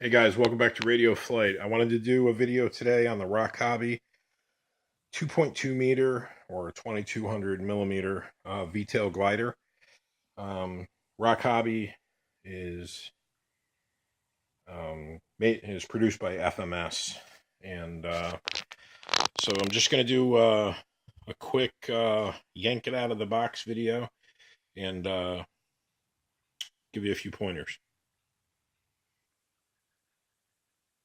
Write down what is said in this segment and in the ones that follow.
Hey guys, welcome back to Radio Flight. I wanted to do a video today on the Rock Hobby 2.2 meter or 2200 millimeter V tail glider. Rock Hobby is is produced by FMS, and so I'm just going to do a quick yank it out of the box video and give you a few pointers.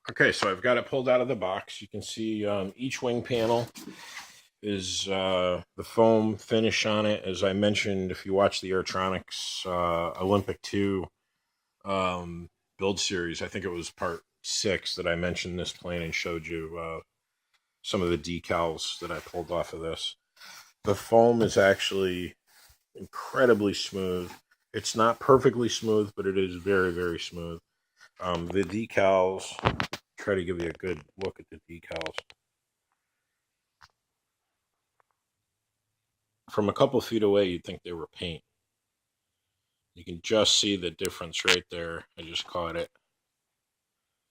Okay, so I've got it pulled out of the box. You can see each wing panel is the foam finish on it. As I mentioned, if you watch the Airtronics Olympic 2 build series, I think it was part 6 that I mentioned this plane and showed you some of the decals that I pulled off of this. The foam is actually incredibly smooth. It's not perfectly smooth, but it is very, very smooth. The decals, try to give you a good look at the decals. From a couple feet away, you'd think they were paint. You can just see the difference right there. I just caught it.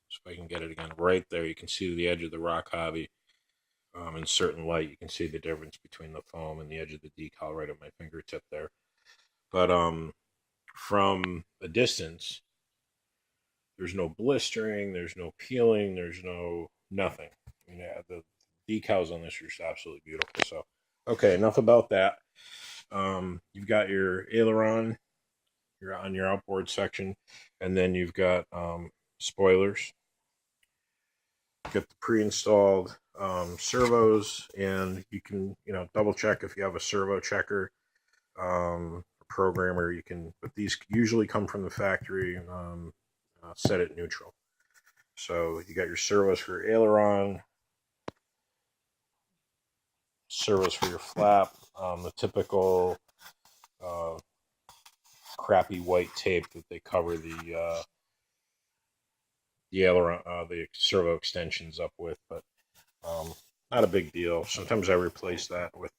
So if I can get it again, right there, you can see the edge of the Rock Hobby. In certain light, you can see the difference between the foam and the edge of the decal right at my fingertip there. But from a distance, there's no blistering, there's no peeling, there's no nothing. I mean, the decals on this are just absolutely beautiful. So, okay, enough about that. You've got your aileron, you're on your outboard section, and then you've got spoilers. Get the pre-installed servos, and you can double check if you have a servo checker programmer. You can, but these usually come from the factory. Set it neutral. So you got your servos for your aileron, servos for your flap, the typical crappy white tape that they cover the aileron, the servo extensions up with, but not a big deal. Sometimes I replace that with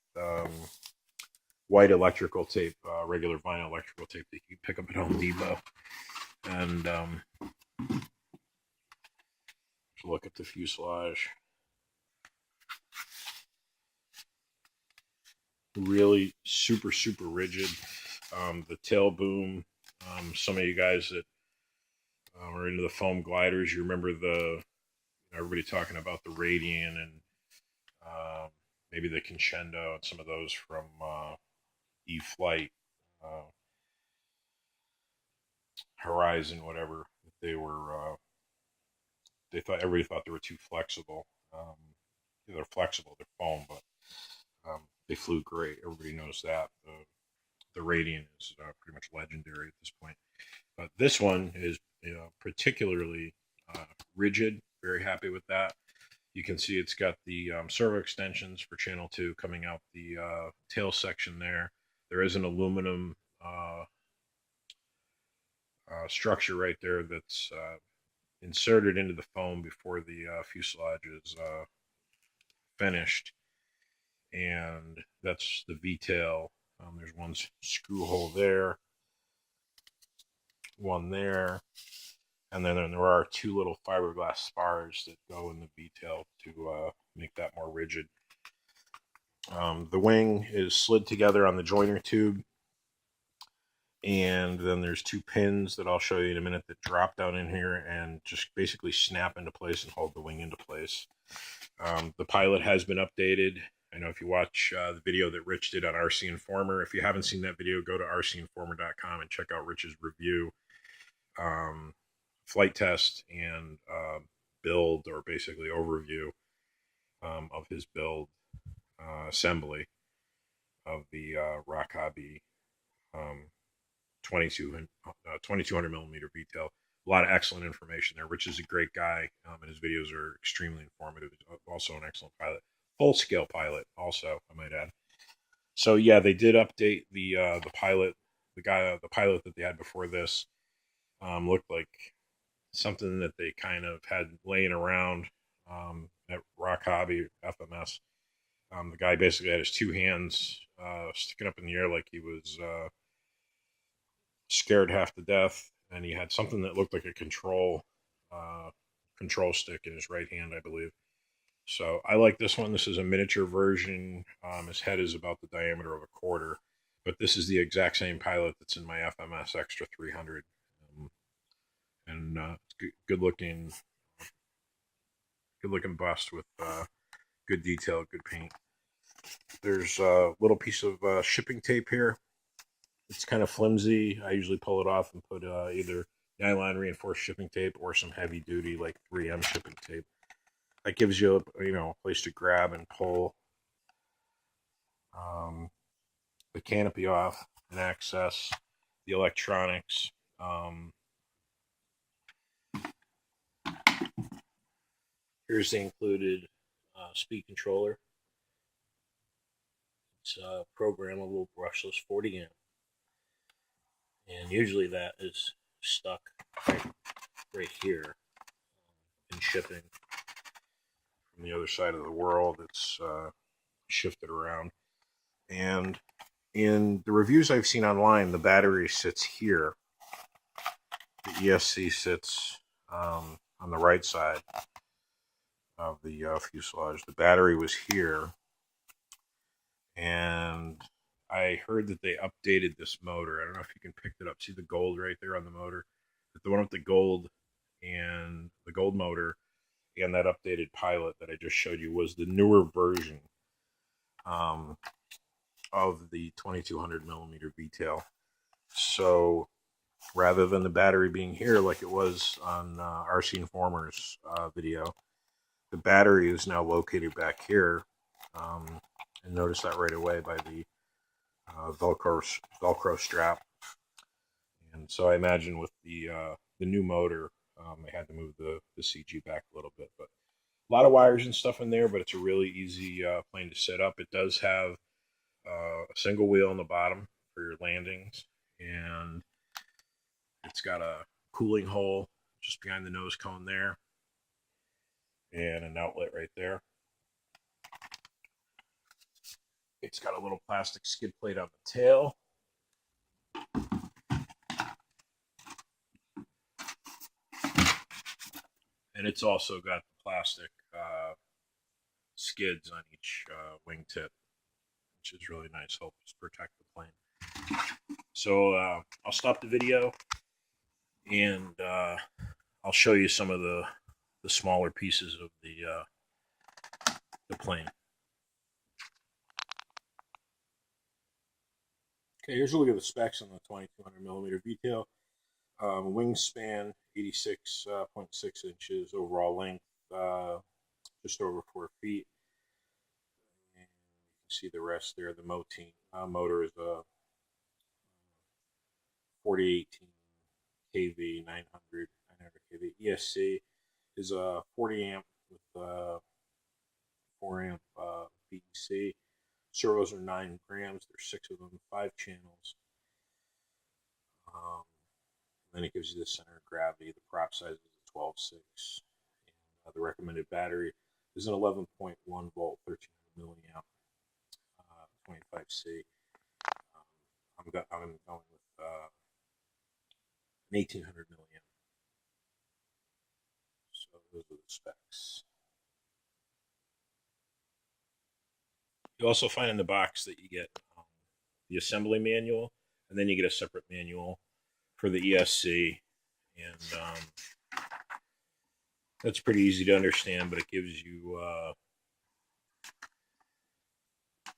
white electrical tape, regular vinyl electrical tape that you can pick up at Home Depot. And look at the fuselage. Really super, super rigid. The tail boom. Some of you guys that are into the foam gliders, you remember everybody talking about the Radian and maybe the Crescendo and some of those from E-Flight, Horizon, whatever. Everybody thought they were too flexible. They're flexible, they're foam, but they flew great. Everybody knows that. The Radian is pretty much legendary at this point. But this one is particularly rigid. Very happy with that. You can see it's got the servo extensions for channel 2 coming out the tail section there. There is an aluminum structure right there that's inserted into the foam before the fuselage is finished. And that's the V tail. There's one screw hole there, one there, and then there are 2 little fiberglass spars that go in the V tail to make that more rigid. The wing is slid together on the joiner tube, and then there's 2 pins that I'll show you in a minute that drop down in here and just basically snap into place and hold the wing into place. The pilot has been updated. I know if you watch the video that Rich did on RC Informer, if you haven't seen that video, go to rcinformer.com and check out Rich's review, flight test, and build, or basically overview of his build assembly of the Rock Hobby 2200 millimeter V tail. A lot of excellent information there. Rich is a great guy, and his videos are extremely informative. He's also an excellent pilot. Full-scale pilot, also, I might add. So yeah, they did update the pilot. The pilot that they had before this looked like something that they kind of had laying around at Rock Hobby FMS. The guy basically had his 2 hands sticking up in the air like he was scared half to death, and he had something that looked like a control control stick in his right hand, I believe. So I like this one. This is a miniature version. His head is about the diameter of a quarter, but this is the exact same pilot that's in my FMS Extra 300. And good looking bust with good detail, good paint. There's a little piece of shipping tape here. It's kind of flimsy. I usually pull it off and put either nylon reinforced shipping tape or some heavy duty like 3M shipping tape. That gives you a place to grab and pull the canopy off and access the electronics. Here's the included speed controller. It's a programmable brushless 40 amp. And usually that is stuck right here in shipping from the other side of the world. It's shifted around. And in the reviews I've seen online, the battery sits here. The ESC sits on the right side of the fuselage. The battery was here. And I heard that they updated this motor. I don't know if you can pick it up. See the gold right there on the motor? But the one with the gold and the gold motor and that updated pilot that I just showed you was the newer version of the 2200 millimeter V TAIL. So rather than the battery being here like it was on RC Informer's video, the battery is now located back here. And notice that right away by the Velcro strap. And so I imagine with the new motor, I had to move the CG back a little bit. But a lot of wires and stuff in there, but it's a really easy plane to set up. It does have a single wheel on the bottom for your landings, and it's got a cooling hole just behind the nose cone there, and an outlet right there. It's got a little plastic skid plate on the tail. And it's also got the plastic skids on each wingtip, which is really nice. Helps protect the plane. So I'll stop the video, and I'll show you some of the smaller pieces of the plane. Okay, here's a look at the specs on the 2200 millimeter V TAIL. Wingspan 86.6 inches, overall length just over 4 feet. And you can see the rest there. The motor is a 4018 kV 900 kV. ESC is a 40 amp with 4 amp VEC. Servos are 9 grams. There's 6 of them, 5 channels. Then it gives you the center of gravity. The prop size is a 12.6. And the recommended battery is an 11.1 volt, 1300 milliamp, 25C. I'm going with an 1800 milliamp. So those are the specs. You also find in the box that you get the assembly manual, and then you get a separate manual for the ESC, and that's pretty easy to understand, but it gives you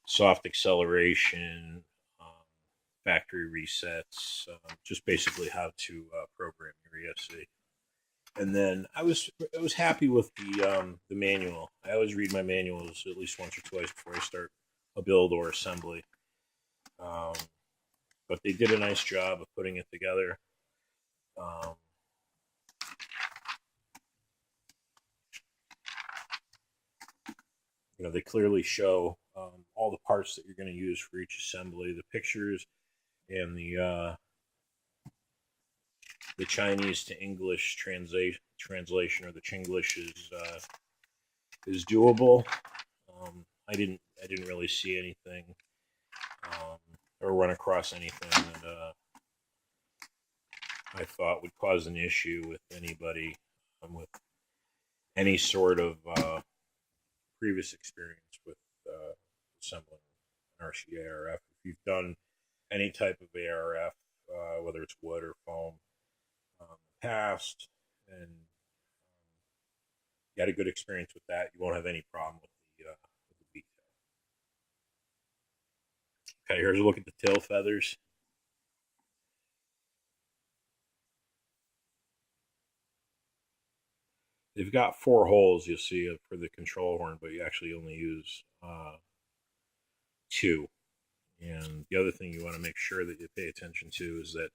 soft acceleration, factory resets, just basically how to program your ESC. And then I was happy with the manual. I always read my manuals at least once or twice before I start a build or assembly. But they did a nice job of putting it together. They clearly show all the parts that you're going to use for each assembly, the pictures, and the Chinese to English translation, or the Chinglish is doable. I didn't really see anything or run across anything that I thought would cause an issue with anybody with any sort of previous experience with assembling an RC ARF. If you've done any type of ARF, whether it's wood or foam, in the past, and you had a good experience with that, you won't have any problem with the V tail. Okay, here's a look at the tail feathers. They've got 4 holes, you'll see, for the control horn, but you actually only use 2. And the other thing you want to make sure that you pay attention to is that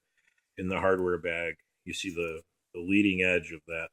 in the hardware bag, you see the leading edge of that